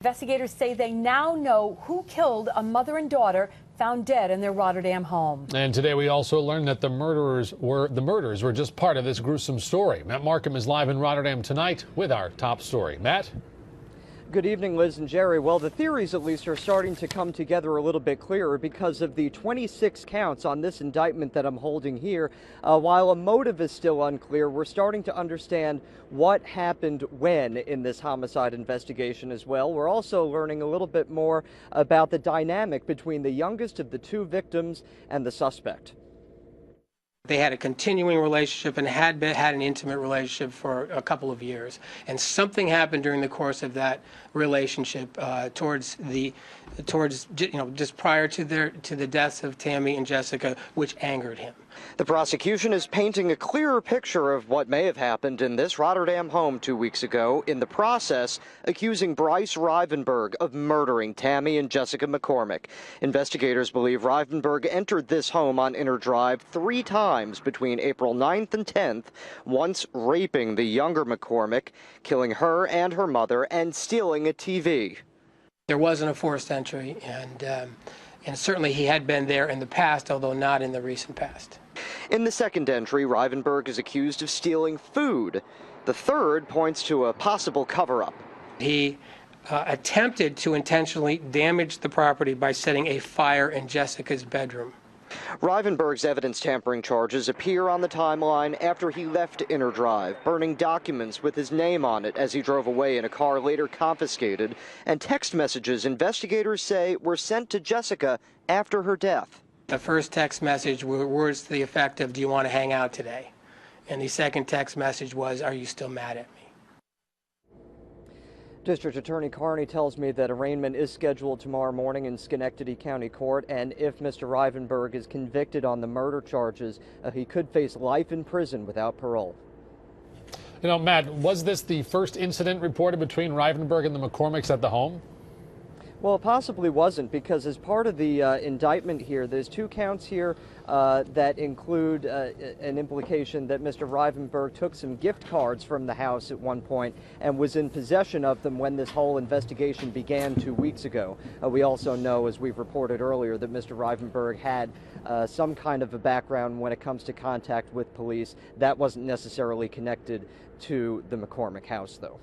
Investigators say they now know who killed a mother and daughter found dead in their Rotterdam home. And today we also learned that the murders were just part of this gruesome story. Matt Markham is live in Rotterdam tonight with our top story. Matt? Good evening, Liz and Jerry. Well, the theories at least are starting to come together a little bit clearer because of the 26 counts on this indictment that I'm holding here. While a motive is still unclear, we're starting to understand what happened when in this homicide investigation as well. We're also learning a little bit more about the dynamic between the youngest of the two victims and the suspect. They had a continuing relationship and had an intimate relationship for a couple of years. And something happened during the course of that relationship just prior to the deaths of Tammy and Jessica, which angered him. The prosecution is painting a clearer picture of what may have happened in this Rotterdam home 2 weeks ago, in the process accusing Brice Rivenburgh of murdering Tammy and Jessica McCormack. Investigators believe Rivenburgh entered this home on Inner Drive 3 times between April 9th and 10th, once raping the younger McCormack, killing her and her mother, and stealing a TV. There wasn't a forced entry, and certainly he had been there in the past, although not in the recent past. In the second entry, Rivenburgh is accused of stealing food. The third points to a possible cover-up. He attempted to intentionally damage the property by setting a fire in Jessica's bedroom. Rivenburgh's evidence tampering charges appear on the timeline after he left Inner Drive, burning documents with his name on it as he drove away in a car later confiscated, and text messages investigators say were sent to Jessica after her death. The first text message were words to the effect of, "Do you want to hang out today?" And the second text message was, "Are you still mad at me?" District Attorney Carney tells me that arraignment is scheduled tomorrow morning in Schenectady County Court, and if Mr. Rivenburgh is convicted on the murder charges, he could face life in prison without parole. You know, Matt, was this the first incident reported between Rivenburgh and the McCormacks at the home? Well, it possibly wasn't, because as part of the indictment here, there's 2 counts here that include an implication that Mr. Rivenburgh took some gift cards from the house at one point and was in possession of them when this whole investigation began 2 weeks ago. We also know, as we've reported earlier, that Mr. Rivenburgh had some kind of a background when it comes to contact with police. That wasn't necessarily connected to the McCormack house, though.